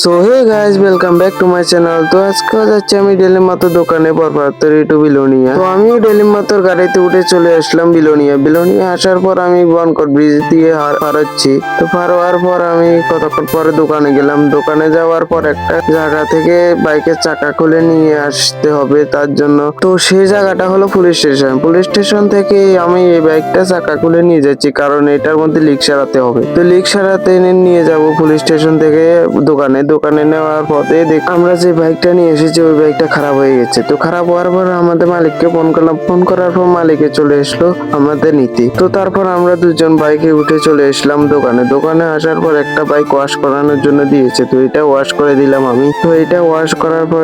So hey guys, welcome back to my channel. তো আজকে যাচ্ছি আমি ডেলি মাত্র দোকানে বরপাত্তরি টু বিলোনিয়া। তো আমিও ডেলি মাত্র গাড়িতে উঠে চলে আসলাম বিলোনিয়া আসার পর আমি বনকট ব্রিজ দিয়ে হারাচ্ছি। তো পার পর আমি কতক্ষণ পরে দোকানে গেলাম। দোকানে যাওয়ার পর একটা জায়গা থেকে বাইকের চাকা খুলে নিয়ে আসতে হবে তার জন্য। তো সেই জায়গাটা হলো পুলিশ স্টেশন থেকে আমি এই বাইকটা চাকা খুলে নিয়ে যাচ্ছি, কারণ এটার মধ্যে লিক সারাতে হবে। তো লিক সারাতে নিয়ে যাব পুলিশ স্টেশন থেকে দোকানে নেওয়ার পথে আমরা যে বাইকটা নিয়ে এসেছি ওই বাইকটা খারাপ হয়ে গেছে। তো খারাপ হওয়ার পর আমাদের মালিককে ফোন করলাম। ফোন করার পর মালিকে চলে আসলো আমাদের নিতে। তো তারপর আমরা দুজন বাইকে উঠে চলে আসলাম দোকানে আসার পর একটা বাইক ওয়াশ করানোর জন্য দিয়েছে। তো এটা ওয়াশ করে দিলাম আমি। তো এটা ওয়াশ করার পর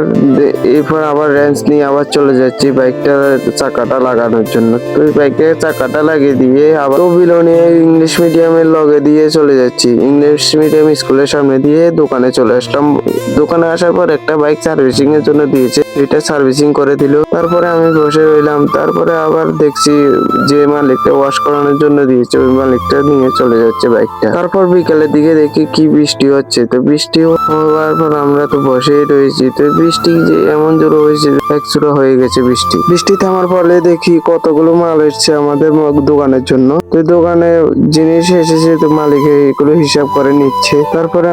এরপর আবার রেঞ্চ নিয়ে আবার চলে যাচ্ছি বাইকটার চাকাটা লাগানোর জন্য। তো এই বাইকের চাকাটা লাগিয়ে দিয়ে আবার বিলোনিয়া ইংলিশ মিডিয়ামের লগে দিয়ে চলে যাচ্ছি। ইংলিশ মিডিয়াম স্কুলের সামনে দিয়ে দোকানে চলে আসলাম। দোকানে আসার পর একটা বাইক সার্ভিসিং এর জন্য দিয়েছে, এটা সার্ভিসিং করে দিল। তারপরে আমি বসে রইলাম। তারপরে আবার দেখছি যে মালিকটা ওয়াশ করানোর জন্য দিয়েছে ওই মালিকটা নিয়ে চলে যাচ্ছে বাইকটা। তারপর বিকালের দিকে দেখি কি বৃষ্টি হচ্ছে। তো বৃষ্টি হওয়ার পর আমরা তো বসেই রয়েছি। তো বৃষ্টি যে এমন জোর হয়েছে, একচুরা হয়ে গেছে বৃষ্টি থামার ফলে দেখি কতগুলো মাল এসছে আমাদের দোকানের জন্য। তো দোকানে জিনিস এসেছে, তো মালিক এগুলো হিসাব করে নিচ্ছে। তারপরে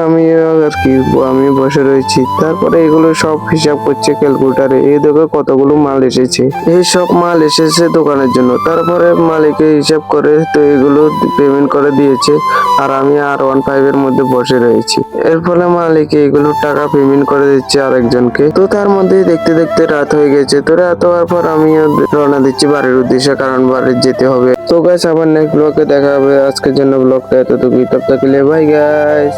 আমি বসে রয়েছি। তারপরে এগুলো সব হিসাব করছে ক্যালকুলেটারে। এই দেখো কতগুলো মাল এসেছে, এই সব মাল এসেছে দোকানের জন্য। তারপরে মালিকে হিসাব করে তো এগুলো পেমেন্ট করে দিয়েছে, আর আমি R15 এর মধ্যে বসে রয়েছি। এর ফলে মালিক এগুলো টাকা পেমেন্ট করে দিচ্ছে আরেকজনকে। তো তার মধ্যে দেখতে দেখতে রাত হয়ে গেছে। তো রাত হওয়ার পর আমি রওনা দিচ্ছি বাড়ির উদ্দেশ্যে, কারণ বাড়ি যেতে হবে। তো গাইস, আবার নেক্সট ব্লগে দেখা হবে। আজকের জন্য ব্লগটা এতটুকুই। তব তক কে লিয়ে বাই গাইস।